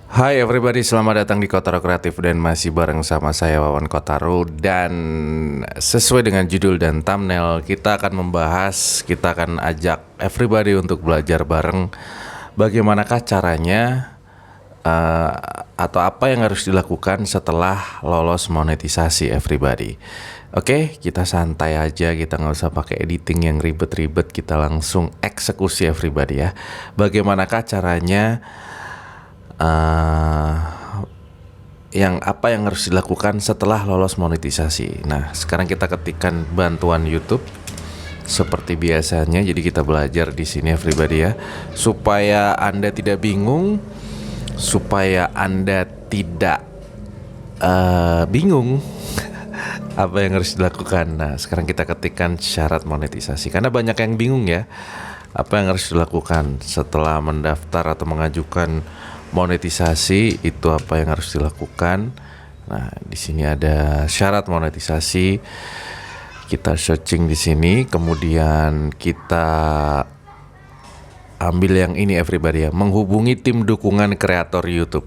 Hai everybody, selamat datang di Kotaro Kreatif dan masih bareng sama saya Wawan Kotaro. Dan sesuai dengan judul dan thumbnail, kita akan ajak everybody untuk belajar bareng bagaimanakah caranya atau apa yang harus dilakukan setelah lolos monetisasi everybody. Oke, kita santai aja, kita nggak usah pakai editing yang ribet-ribet, kita langsung eksekusi everybody ya. Bagaimanakah caranya apa yang harus dilakukan setelah lolos monetisasi. Nah, sekarang kita ketikkan bantuan YouTube seperti biasanya. Jadi kita belajar di sini everybody ya, supaya Anda tidak bingung, supaya Anda tidak bingung apa yang harus dilakukan. Nah, sekarang kita ketikkan syarat monetisasi karena banyak yang bingung ya. Apa yang harus dilakukan setelah mendaftar atau mengajukan monetisasi, itu apa yang harus dilakukan. Nah, di sini ada syarat monetisasi. Kita searching di sini, kemudian kita ambil yang ini everybody ya, menghubungi tim dukungan kreator YouTube.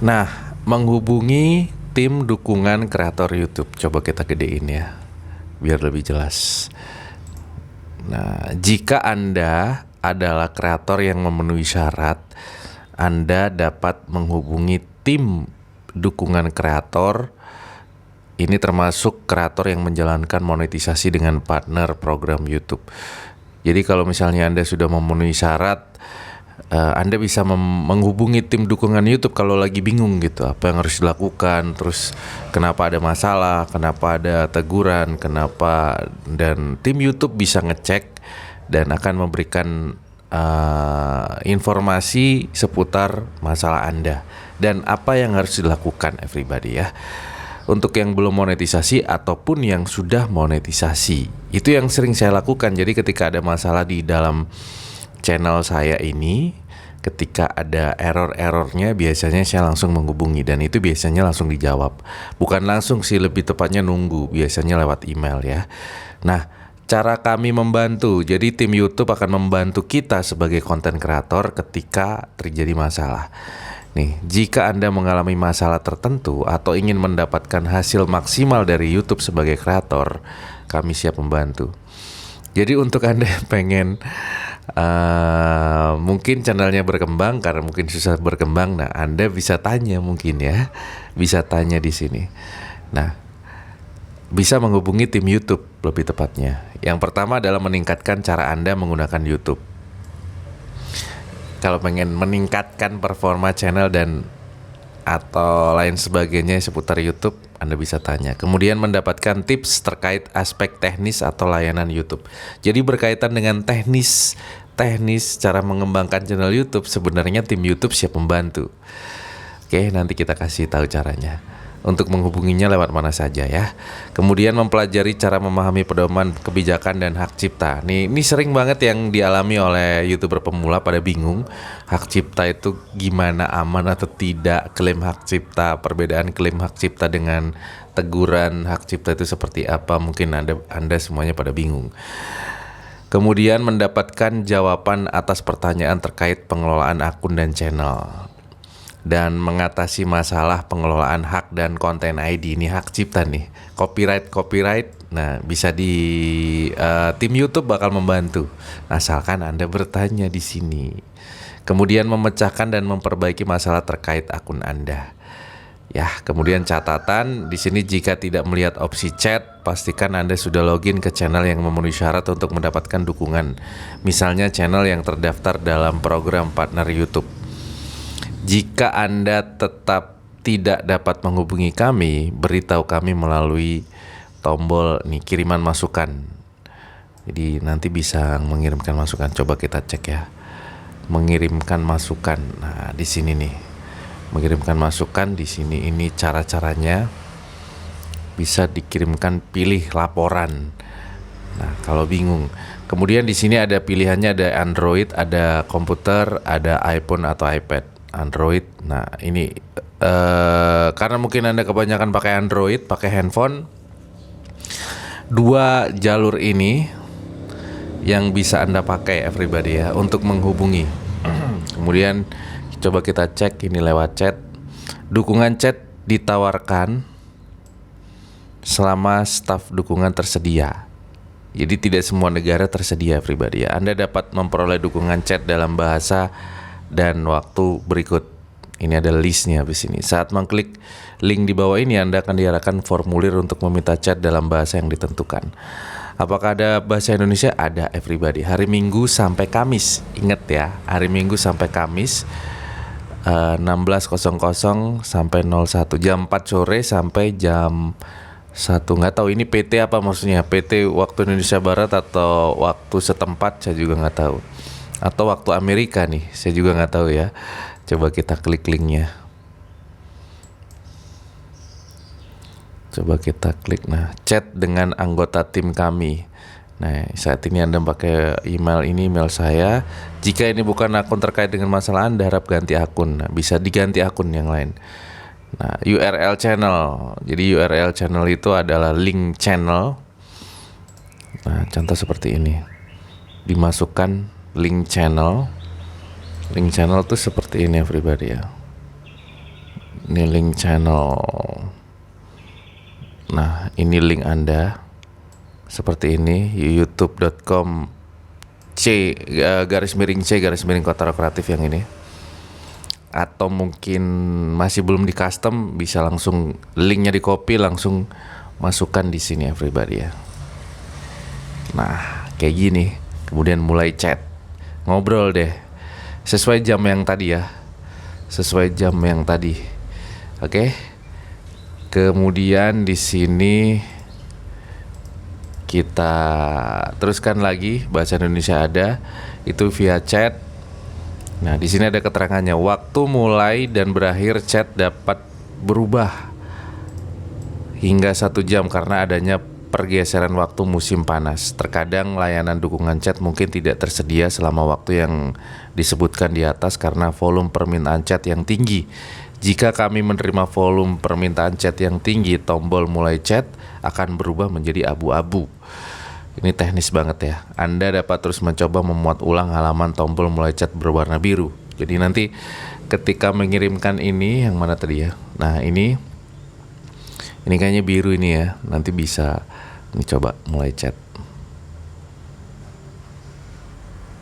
Nah, menghubungi tim dukungan kreator YouTube. Coba kita gedein ya, biar lebih jelas. Nah, jika Anda adalah kreator yang memenuhi syarat, Anda dapat menghubungi tim dukungan kreator. Ini termasuk kreator yang menjalankan monetisasi dengan partner program YouTube. Jadi kalau misalnya Anda sudah memenuhi syarat, Anda bisa menghubungi tim dukungan YouTube kalau lagi bingung gitu, apa yang harus dilakukan, terus kenapa ada masalah, kenapa ada teguran, kenapa, dan tim YouTube bisa ngecek dan akan memberikan informasi seputar masalah Anda dan apa yang harus dilakukan everybody ya. Untuk yang belum monetisasi ataupun yang sudah monetisasi, itu yang sering saya lakukan. Jadi ketika ada masalah di dalam channel saya ini, ketika ada error-errornya, biasanya saya langsung menghubungi dan itu biasanya langsung dijawab. Bukan langsung sih, lebih tepatnya nunggu, biasanya lewat email ya. Nah, cara kami membantu, jadi tim YouTube akan membantu kita sebagai konten kreator ketika terjadi masalah. Nih, jika Anda mengalami masalah tertentu atau ingin mendapatkan hasil maksimal dari YouTube sebagai kreator, kami siap membantu. Jadi untuk Anda yang pengen mungkin channelnya berkembang karena mungkin susah berkembang, nah Anda bisa tanya mungkin ya, bisa tanya di sini. Nah, bisa menghubungi tim YouTube lebih tepatnya. Yang pertama adalah meningkatkan cara Anda menggunakan YouTube. Kalau pengen meningkatkan performa channel dan atau lain sebagainya seputar YouTube, Anda bisa tanya. Kemudian mendapatkan tips terkait aspek teknis atau layanan YouTube. Jadi berkaitan dengan teknis cara mengembangkan channel YouTube, sebenarnya tim YouTube siap membantu. Oke, nanti kita kasih tahu caranya. Untuk menghubunginya lewat mana saja ya. Kemudian mempelajari cara memahami pedoman kebijakan dan hak cipta. Ini sering banget yang dialami oleh YouTuber pemula, pada bingung hak cipta itu gimana, aman atau tidak, klaim hak cipta, perbedaan klaim hak cipta dengan teguran hak cipta itu seperti apa. Mungkin Anda semuanya pada bingung. Kemudian mendapatkan jawaban atas pertanyaan terkait pengelolaan akun dan channel, dan mengatasi masalah pengelolaan hak dan konten ID. Ini hak cipta nih, copyright. Nah, bisa di tim YouTube bakal membantu asalkan Anda bertanya di sini. Kemudian memecahkan dan memperbaiki masalah terkait akun Anda. Ya, kemudian catatan di sini, jika tidak melihat opsi chat, pastikan Anda sudah login ke channel yang memenuhi syarat untuk mendapatkan dukungan. Misalnya channel yang terdaftar dalam program partner YouTube. Jika Anda tetap tidak dapat menghubungi kami, beritahu kami melalui tombol nih, kiriman masukan. Jadi nanti bisa mengirimkan masukan. Coba kita cek ya. Mengirimkan masukan. Nah, di sini nih. Mengirimkan masukan di sini, ini cara-caranya. Bisa dikirimkan, pilih laporan. Nah, kalau bingung. Kemudian di sini ada pilihannya, ada Android, ada komputer, ada iPhone atau iPad. Android. Nah, ini karena mungkin Anda kebanyakan pakai Android, pakai handphone, dua jalur ini yang bisa Anda pakai everybody ya untuk menghubungi Kemudian coba kita cek ini lewat chat. Dukungan chat ditawarkan selama staf dukungan tersedia. Jadi tidak semua negara tersedia pribadi ya. Anda dapat memperoleh dukungan chat dalam bahasa dan waktu berikut. Ini ada listnya habis ini. Saat mengklik link di bawah ini, Anda akan diarahkan formulir untuk meminta chat dalam bahasa yang ditentukan. Apakah ada bahasa Indonesia? Ada everybody. Hari Minggu sampai Kamis. Ingat ya, hari Minggu sampai Kamis 16.00 sampai 01 jam 4 sore sampai jam 1. Nggak tahu ini PT apa maksudnya, PT waktu Indonesia Barat atau waktu setempat, saya juga nggak tahu, atau waktu Amerika nih, saya juga nggak tahu ya. Coba kita klik linknya. Coba kita klik. Nah, chat dengan anggota tim kami. Nah, saat ini Anda pakai email ini, email saya. Jika ini bukan akun terkait dengan masalah Anda, harap ganti akun. Nah, bisa diganti akun yang lain. Nah, URL channel. Jadi URL channel itu adalah link channel. Nah, contoh seperti ini. Dimasukkan link channel. Link channel tuh seperti ini everybody ya. Ini link channel. Nah, ini link Anda. Seperti ini, youtube.com C _Kotaro Kreatif yang ini. Atau mungkin masih belum di custom, bisa langsung linknya di copy, langsung masukkan di sini everybody ya. Nah, kayak gini. Kemudian mulai chat. Ngobrol deh. Sesuai jam yang tadi ya. Sesuai jam yang tadi. Oke. Kemudian di sini kita teruskan lagi, bahasa Indonesia ada, itu via chat. Nah, di sini ada keterangannya, waktu mulai dan berakhir chat dapat berubah hingga 1 jam karena adanya pergeseran waktu musim panas. Terkadang layanan dukungan chat mungkin tidak tersedia selama waktu yang disebutkan di atas karena volume permintaan chat yang tinggi. Jika kami menerima volume permintaan chat yang tinggi, tombol mulai chat akan berubah menjadi abu-abu. Ini teknis banget ya. Anda dapat terus mencoba memuat ulang halaman tombol mulai chat berwarna biru. Jadi nanti ketika mengirimkan ini, yang mana tadi ya? Nah, ini kayaknya biru ini ya. Nanti bisa, ini coba mulai chat.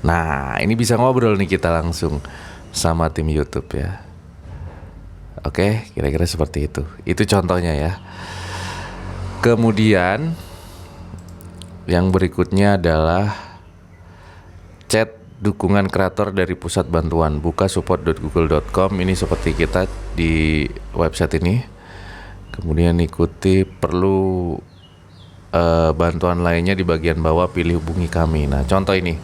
Nah, ini bisa ngobrol nih kita langsung sama tim YouTube ya. Oke, kira-kira seperti itu. Itu contohnya ya. Kemudian yang berikutnya adalah chat dukungan kreator dari pusat bantuan. Buka support.google.com. Ini seperti kita di website ini. Kemudian ikuti perlu bantuan lainnya di bagian bawah, pilih hubungi kami. Nah, contoh ini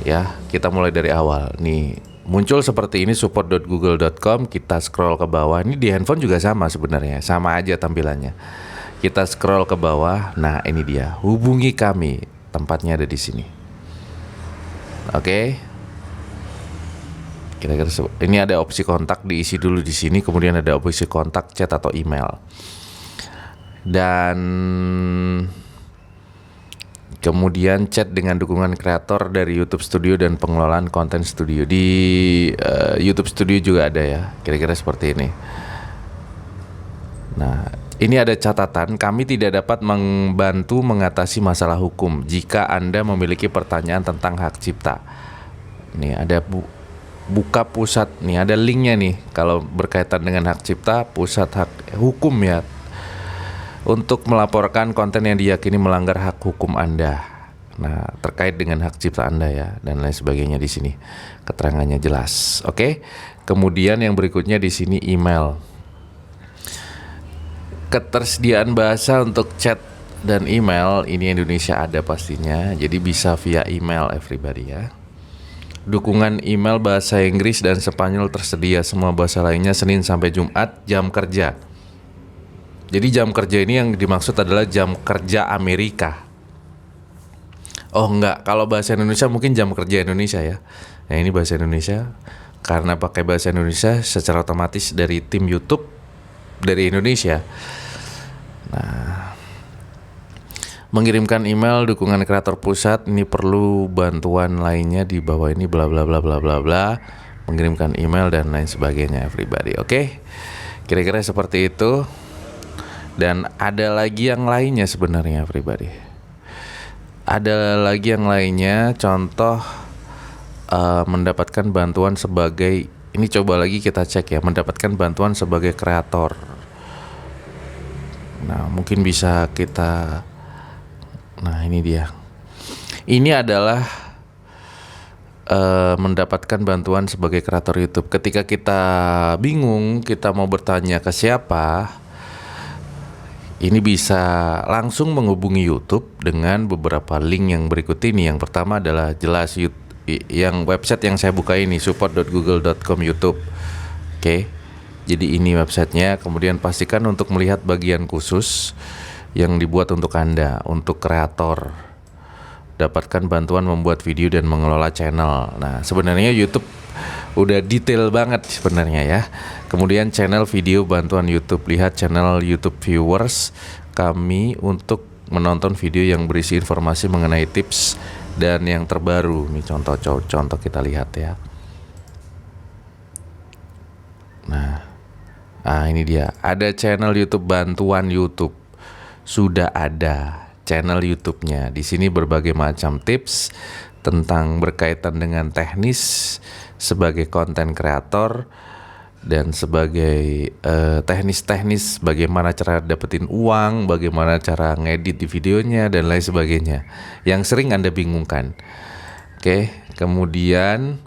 ya, kita mulai dari awal. Nih, muncul seperti ini support.google.com, kita scroll ke bawah. Ini di handphone juga sama sebenarnya, sama aja tampilannya. Kita scroll ke bawah. Nah, ini dia, hubungi kami. Tempatnya ada di sini. Oke. Kira-kira ini ada opsi kontak, diisi dulu di sini, kemudian ada opsi kontak, chat atau email. Dan kemudian chat dengan dukungan kreator dari YouTube Studio dan pengelolaan konten studio. Di YouTube Studio juga ada ya, kira-kira seperti ini. Nah, ini ada catatan, kami tidak dapat membantu mengatasi masalah hukum jika Anda memiliki pertanyaan tentang hak cipta. Nih ada buka pusat, nih ada linknya nih, kalau berkaitan dengan hak cipta, pusat hak hukum ya, untuk melaporkan konten yang diyakini melanggar hak hukum Anda. Nah, terkait dengan hak cipta Anda ya, dan lain sebagainya di sini. Keterangannya jelas. Oke. Kemudian yang berikutnya di sini email. Ketersediaan bahasa untuk chat dan email ini Indonesia ada pastinya. Jadi bisa via email everybody ya. Dukungan email bahasa Inggris dan Spanyol tersedia, semua bahasa lainnya Senin sampai Jumat jam kerja. Jadi jam kerja ini yang dimaksud adalah jam kerja Amerika. Oh enggak, kalau bahasa Indonesia mungkin jam kerja Indonesia ya. Nah, ini bahasa Indonesia. Karena pakai bahasa Indonesia secara otomatis dari tim YouTube dari Indonesia. Nah, mengirimkan email dukungan kreator pusat, ini perlu bantuan lainnya di bawah ini bla bla bla bla bla bla. mengirimkan email dan lain sebagainya everybody. Oke. Kira-kira seperti itu. Dan ada lagi yang lainnya sebenarnya everybody. Ada lagi yang lainnya, contoh mendapatkan bantuan sebagai, ini coba lagi kita cek ya, mendapatkan bantuan sebagai kreator. Nah, mungkin bisa kita, nah ini dia. Ini adalah mendapatkan bantuan sebagai kreator YouTube. Ketika kita bingung, kita mau bertanya ke siapa, ini bisa langsung menghubungi YouTube dengan beberapa link yang berikut ini. Yang pertama adalah jelas YouTube, yang website yang saya buka ini, support.google.com YouTube. Oke. Jadi ini websitenya. Kemudian pastikan untuk melihat bagian khusus yang dibuat untuk Anda, untuk kreator. Dapatkan bantuan membuat video dan mengelola channel. Nah, sebenarnya YouTube udah detail banget sebenarnya ya. Kemudian channel video bantuan YouTube. Lihat channel YouTube viewers kami untuk menonton video yang berisi informasi mengenai tips dan yang terbaru. Ini contoh kita lihat ya. Nah, ini dia. Ada channel YouTube bantuan YouTube. Sudah ada channel YouTube-nya. Di sini berbagai macam tips tentang berkaitan dengan teknis sebagai konten kreator dan sebagai teknis-teknis bagaimana cara dapetin uang, bagaimana cara ngedit di videonya dan lain sebagainya yang sering Anda bingungkan. Oke, kemudian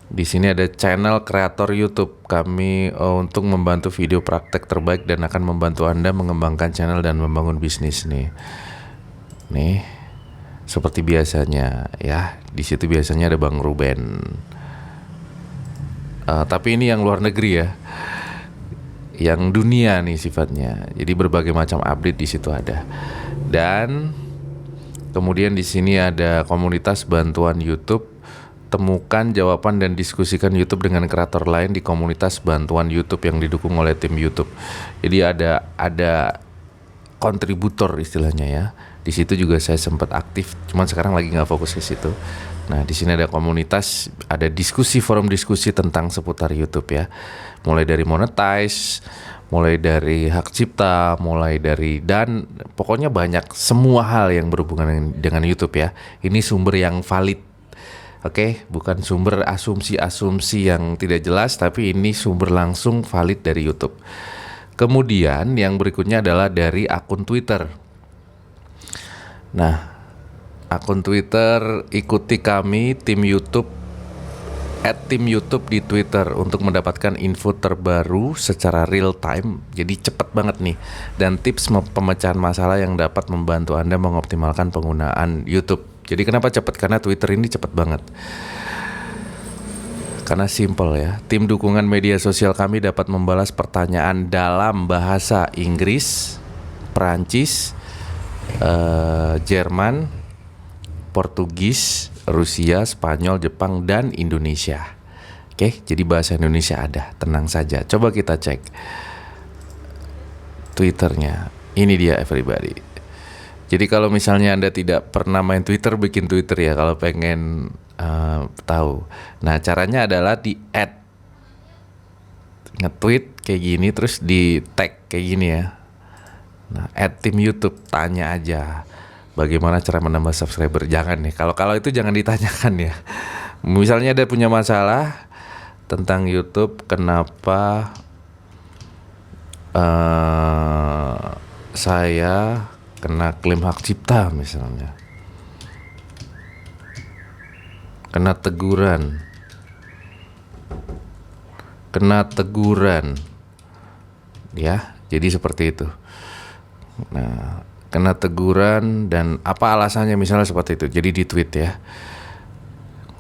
di sini ada channel kreator YouTube. Kami untuk membantu video praktek terbaik dan akan membantu Anda mengembangkan channel dan membangun bisnis nih. Nih, seperti biasanya ya. Di situ biasanya ada Bang Ruben. Tapi ini yang luar negeri ya, yang dunia nih sifatnya. Jadi berbagai macam update di situ ada. Dan kemudian di sini ada komunitas bantuan YouTube. Temukan jawaban dan diskusikan YouTube dengan kreator lain di komunitas bantuan YouTube yang didukung oleh tim YouTube. Jadi ada kontributor istilahnya ya. Di situ juga saya sempat aktif, cuman sekarang lagi nggak fokus ke situ. Nah, di sini ada komunitas, ada diskusi, forum diskusi tentang seputar YouTube ya. Mulai dari monetize, mulai dari hak cipta, mulai dari, dan pokoknya banyak semua hal yang berhubungan dengan YouTube ya. Ini sumber yang valid. Oke, bukan sumber asumsi-asumsi yang tidak jelas, tapi ini sumber langsung valid dari YouTube. Kemudian yang berikutnya adalah dari akun Twitter. Nah, akun Twitter, ikuti kami tim YouTube @timyoutube di Twitter untuk mendapatkan info terbaru secara real time. Jadi cepet banget nih, dan tips pemecahan masalah yang dapat membantu Anda mengoptimalkan penggunaan YouTube. Jadi kenapa cepet? Karena Twitter ini cepet banget. Karena simple ya. Tim dukungan media sosial kami dapat membalas pertanyaan dalam bahasa Inggris, Perancis, Jerman, Portugis, Rusia, Spanyol, Jepang, dan Indonesia. Oke, jadi bahasa Indonesia ada. Tenang saja. Coba kita cek Twitternya. Ini dia everybody. Jadi kalau misalnya Anda tidak pernah main Twitter, bikin Twitter ya kalau pengen tahu. Nah, caranya adalah di add, nge-tweet kayak gini, terus di tag kayak gini ya. Nah, tim YouTube, tanya aja bagaimana cara menambah subscriber. Jangan nih, kalau itu jangan ditanyakan ya. Misalnya ada punya masalah tentang YouTube, kenapa saya kena klaim hak cipta misalnya, kena teguran ya, jadi seperti itu. Nah, kena teguran dan apa alasannya misalnya seperti itu. Jadi di tweet ya.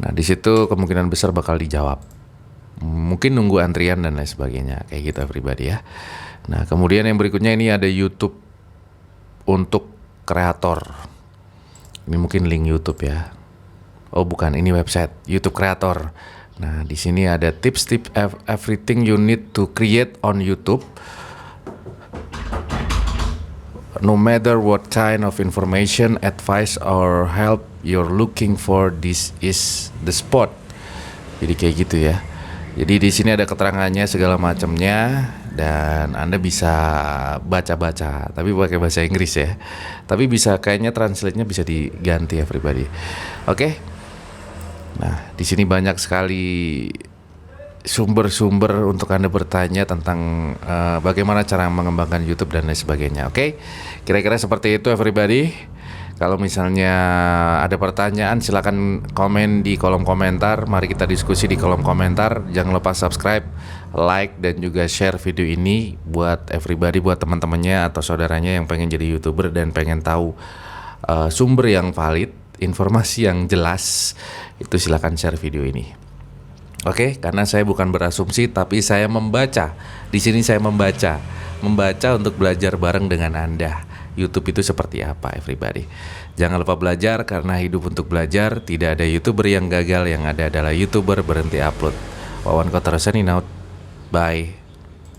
Nah, di situ kemungkinan besar bakal dijawab. Mungkin nunggu antrian dan lain sebagainya, kayak gitu everybody ya. Nah, kemudian yang berikutnya ini ada YouTube untuk kreator. Ini mungkin link YouTube ya. Oh, bukan, ini website YouTube kreator. Nah, di sini ada tips everything you need to create on YouTube. No matter what kind of information, advice, or help you're looking for, this is the spot. Jadi kayak gitu ya. Jadi di sini ada keterangannya segala macamnya dan Anda bisa baca-baca, tapi pakai bahasa Inggris ya. Tapi bisa kayaknya translate-nya bisa diganti everybody. Oke. Nah, di sini banyak sekali sumber-sumber untuk Anda bertanya tentang bagaimana cara mengembangkan YouTube dan lain sebagainya. Oke. Kira-kira seperti itu everybody. Kalau misalnya ada pertanyaan silakan komen di kolom komentar. Mari kita diskusi di kolom komentar. Jangan lupa subscribe, like dan juga share video ini buat everybody, buat teman-temannya atau saudaranya yang pengen jadi YouTuber dan pengen tahu sumber yang valid, informasi yang jelas. Itu silakan share video ini. Oke, karena saya bukan berasumsi tapi saya membaca. Di sini saya membaca untuk belajar bareng dengan Anda. YouTube itu seperti apa everybody. Jangan lupa belajar karena hidup untuk belajar. Tidak ada YouTuber yang gagal, yang ada adalah YouTuber berhenti upload. Wawan Kotor signing out. Bye.